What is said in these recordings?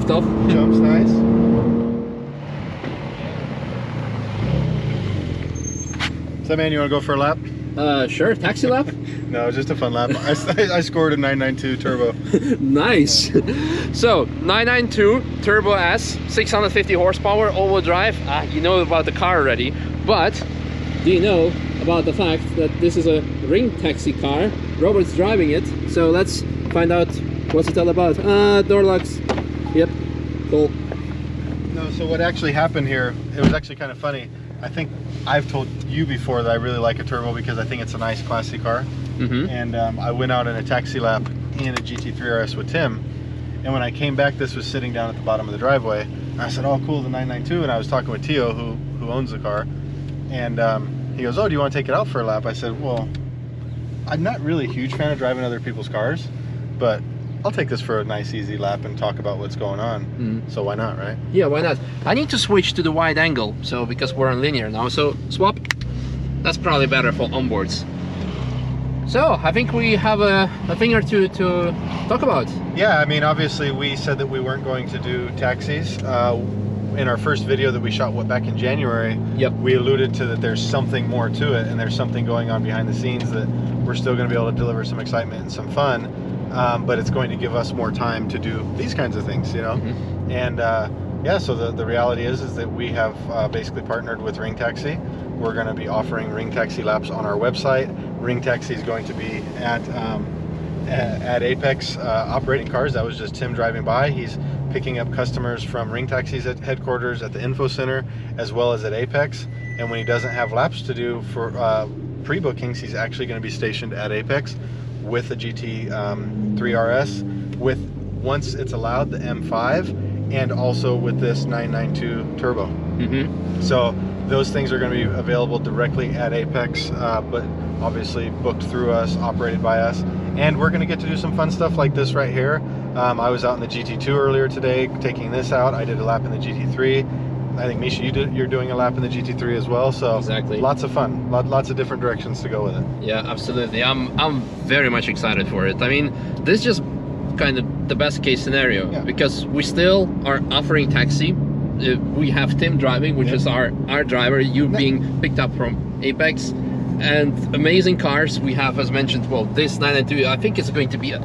liftoff. Jump's nice. So man, you want to go for a lap? Sure, taxi lap? No, just a fun lap. I scored a 992 turbo. Nice. So 992 Turbo S, 650 horsepower, all-wheel drive. You know about the car already, but do you know about the fact that this is a RingTaxi car? Robert's driving it, so let's find out what's it all about. Door locks. Yep, cool. No, so what actually happened here, it was actually kind of funny. I think I've told you before that I really like a turbo because I think it's a nice classy car. And I went out in a taxi lap in a GT3 RS with Tim, and when I came back, this was sitting down at the bottom of the driveway. And I said, oh cool, the 992, and I was talking with Tio, who owns the car, and he goes, oh, do you want to take it out for a lap? I said, well, I'm not really a huge fan of driving other people's cars, but I'll take this for a nice easy lap and talk about what's going on. So why not, right? Yeah, why not? I need to switch to the wide angle, so because we're on linear now, so swap. That's probably better for onboards. So I think we have a thing or two to talk about. Yeah, I mean, obviously we said that we weren't going to do taxis. In our first video that we shot back in January, we alluded to that there's something more to it, and there's something going on behind the scenes that we're still going to be able to deliver some excitement and some fun, but it's going to give us more time to do these kinds of things, you know. And yeah, so the reality is that we have basically partnered with RingTaxi. We're going to be offering RingTaxi laps on our website. RingTaxi is going to be at Apex operating cars. That was just Tim driving by. He's picking up customers from RingTaxi's at headquarters at the info center as well as at Apex. And when he doesn't have laps to do for pre-bookings, he's actually going to be stationed at Apex with the GT3 RS, with, once it's allowed, the M5, and also with this 992 turbo. So those things are going to be available directly at Apex, but obviously booked through us, operated by us. And we're going to get to do some fun stuff like this right here. I was out in the GT2 earlier today taking this out. I did a lap in the GT3. I think Misha, you're doing a lap in the GT3 as well. So exactly, lots of fun, lots of different directions to go with it. Yeah, absolutely. I'm very much excited for it. I mean, this is just kind of the best case scenario, because we still are offering taxi. We have Tim driving, which is our driver, you being picked up from Apex, and amazing cars. We have, as mentioned, well, this 992, I think it's going to be a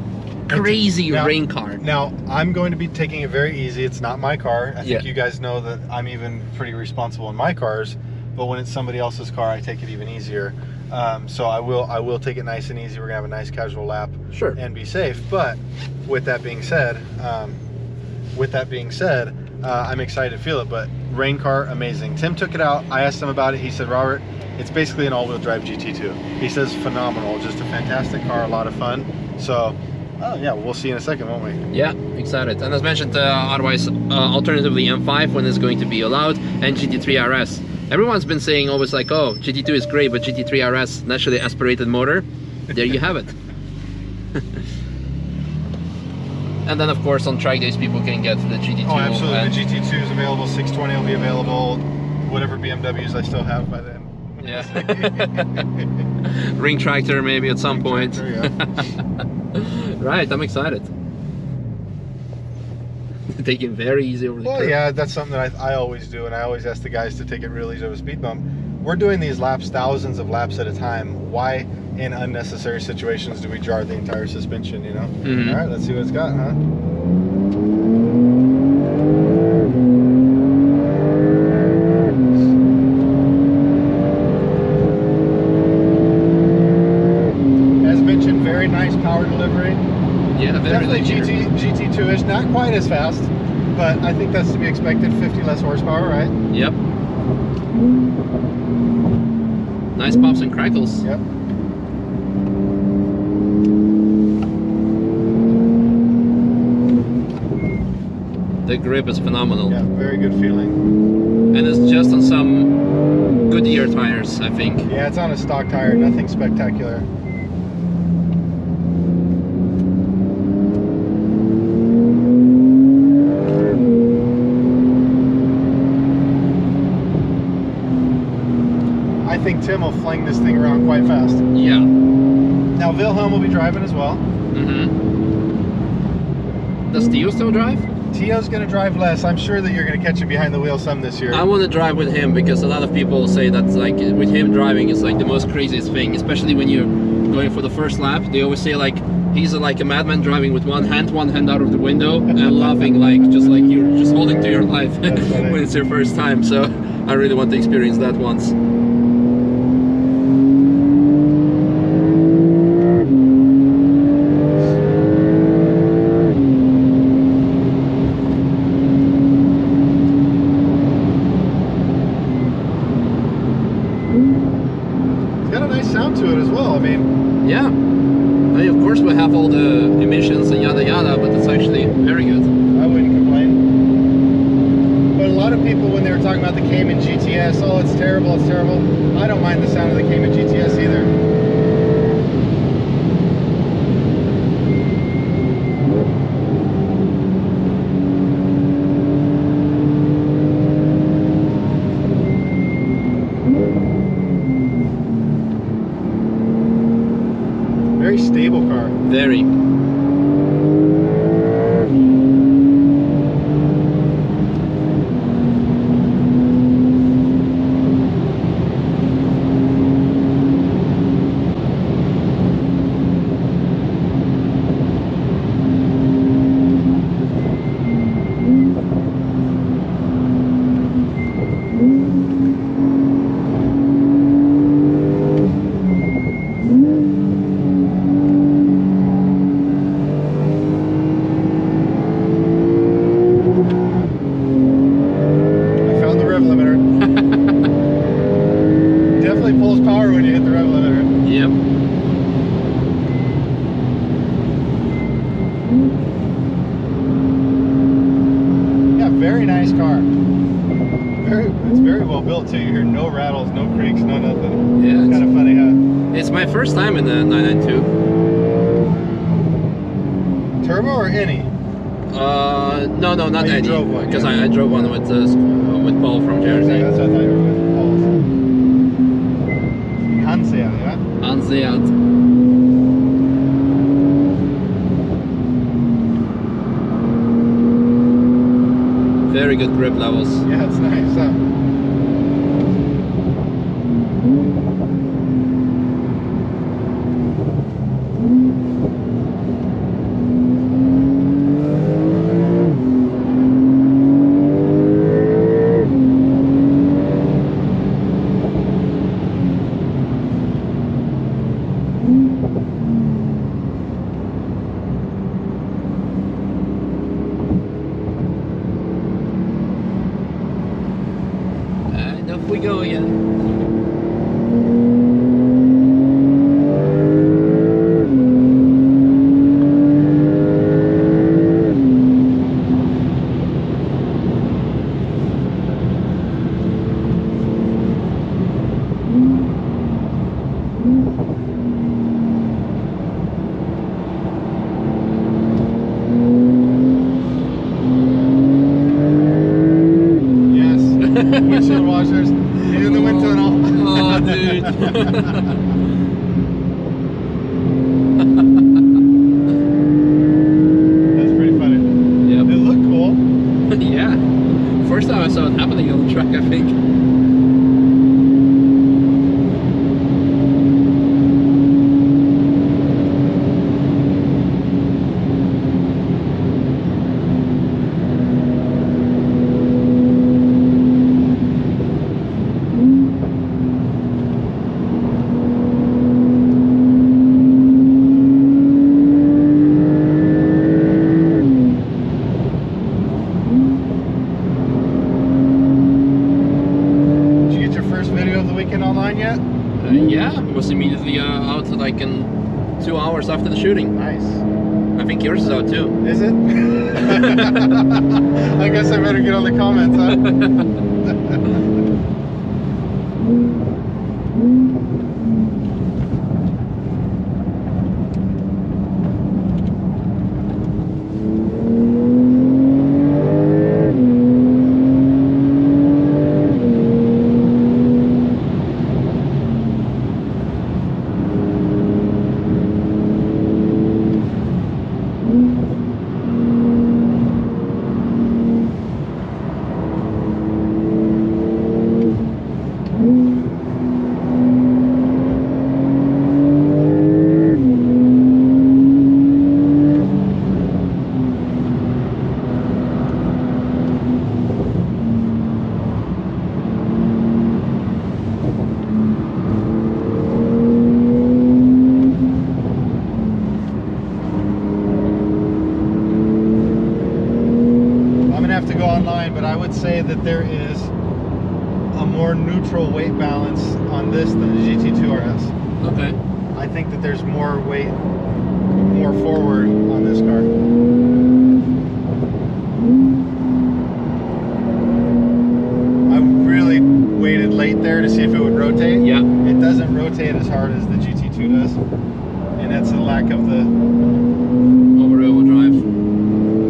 crazy rain car. Now, I'm going to be taking it very easy. It's not my car. I think you guys know that I'm even pretty responsible in my cars, but when it's somebody else's car, I take it even easier. So I will take it nice and easy. We're gonna have a nice casual lap, and be safe. But with that being said, I'm excited to feel it. But rain car, amazing. Tim took it out. I asked him about it. He said, Robert, it's basically an all-wheel drive GT2. He says phenomenal, just a fantastic car, a lot of fun. So yeah, we'll see in a second, won't we? Yeah, excited. And as mentioned, otherwise, alternatively M5 when it's going to be allowed, and GT3 RS. Everyone's been saying always like, oh, GT2 is great, but GT3 RS, naturally aspirated motor. There you have it. And then of course on track days people can get the GT2. Oh, absolutely. The GT2 is available, 620 will be available, whatever BMWs I still have by then. Yeah. Ring tractor maybe at some point. Tractor, yeah. Right, I'm excited. Taking very easy over the curve. Yeah, that's something that I always do, and I always ask the guys to take it real easy over a speed bump. We're doing these laps, thousands of laps at a time. Why in unnecessary situations do we jar the entire suspension, you know? All right, let's see what it's got, huh? As mentioned, very nice power delivery. Yeah, definitely GT2-ish, not quite as fast, but I think that's to be expected. 50 less horsepower, right? Yep. Nice pops and crackles. Yep. The grip is phenomenal. Yeah, very good feeling. And it's just on some Goodyear tires, I think. Yeah, it's on a stock tire, nothing spectacular. I think Tim will fling this thing around quite fast. Yeah. Now Wilhelm will be driving as well. Does Theo still drive? Tio's going to drive less. I'm sure that you're going to catch him behind the wheel some this year. I want to drive with him because a lot of people say that like with him driving is like the most craziest thing, especially when you're going for the first lap. They always say like he's like a madman driving with one hand out of the window and laughing like you're just holding to your life when it's your first time. So I really want to experience that once. Yeah, of course we have all the emissions and yada yada, but it's actually very good. I wouldn't complain. But a lot of people, when they were talking about the Cayman GTS, oh, it's terrible, it's terrible. I don't mind the sound of the Cayman GTS either. Very stable car. Very. Very nice car. It's very well built too. You hear no rattles, no creaks, no nothing. Yeah, it's kind of funny, huh? It's my first time in the 992. Turbo or any? No, not any. Drove one, because I drove one with Paul from Jersey. That's what I thought you were with Paul. Hanseat, yeah? Hanseat. Very good grip levels. Yeah, it's nice, huh? We go again. Windshield washers in the wind tunnel. Oh, dude. That's pretty funny. Yep. It looked cool. Yeah. First time I saw it happening on the track, I think. Yeah, it was immediately out like in 2 hours after the shooting. Nice. I think yours is out too. Is it? I guess I better get on the comments, huh? fine, but I would say that there is a more neutral weight balance on this than the GT2 RS. Okay. I think that there's more weight, more forward on this car. I really waited late there to see if it would rotate. Yeah. It doesn't rotate as hard as the GT2 does, and that's the lack of the Over-wheel drive.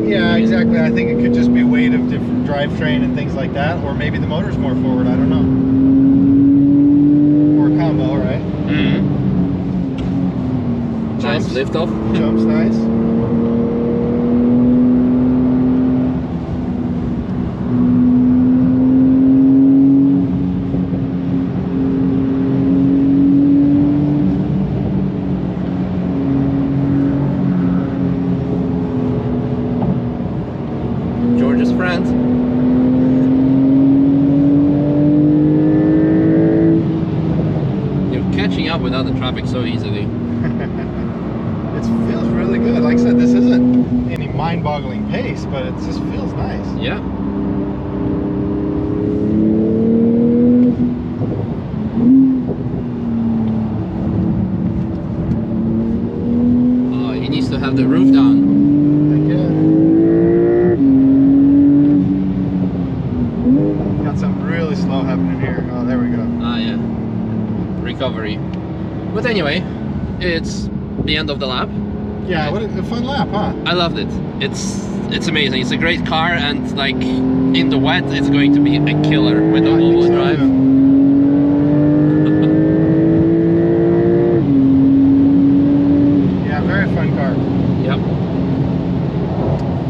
Yeah, exactly. I think it could just be weight of different drivetrain and things like that, or maybe the motor's more forward. I don't know. Or a combo, right? Mm-hmm. Nice lift off. Jumps nice. George's friend. You're catching up without the traffic so easily. It feels really good. Like I said, this isn't any mind-boggling pace, but it just feels nice. Yeah. Oh, he needs to have the roof down. Got something really slow happening here. Oh, there we go. Ah, yeah. Recovery. But anyway, it's the end of the lap. Yeah, what a fun lap, huh? I loved it. It's amazing. It's a great car, and like in the wet, it's going to be a killer with the all-wheel drive. Yeah, very fun car. Yep.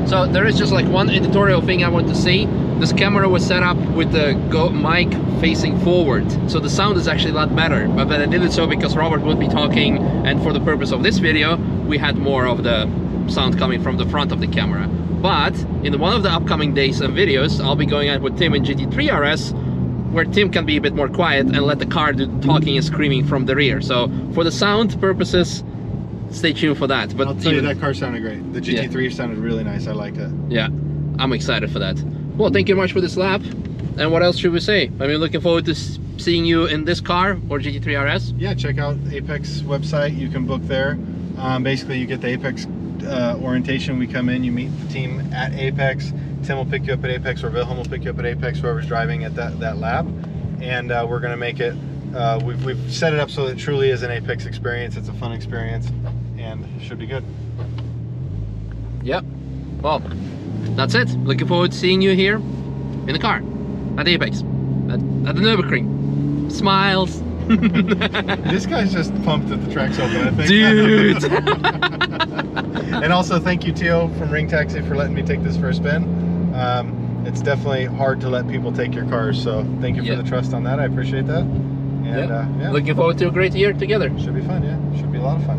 So there is just like one editorial thing I want to say. This camera was set up with the mic facing forward, so the sound is actually a lot better. But I did it so because Robert would be talking, and for the purpose of this video, we had more of the sound coming from the front of the camera. But in one of the upcoming days and videos, I'll be going out with Tim in GT3 RS, where Tim can be a bit more quiet and let the car do the talking and screaming from the rear. So for the sound purposes, stay tuned for that. But I'll tell you, that car sounded great. The GT3 sounded really nice. I liked it. Yeah, I'm excited for that. Well, thank you much for this lap. And what else should we say? I mean, looking forward to seeing you in this car or GT3 RS. Yeah, check out Apex website. You can book there. Basically, you get the Apex orientation. We come in, you meet the team at Apex. Tim will pick you up at Apex, or Wilhelm will pick you up at Apex, whoever's driving at that lab. And we're going to make it, we've set it up so that it truly is an Apex experience. It's a fun experience, and it should be good. Yep. Well, that's it. Looking forward to seeing you here in the car at Apex, at the Nürburgring. Smiles. This guy's just pumped that the track's open, I think. Dude. And also thank you, Tio from RingTaxi, for letting me take this for a spin. It's definitely hard to let people take your cars, so thank you for the trust on that. I appreciate that. And yeah. Looking forward to a great year together. Should be fun, yeah. Should be a lot of fun.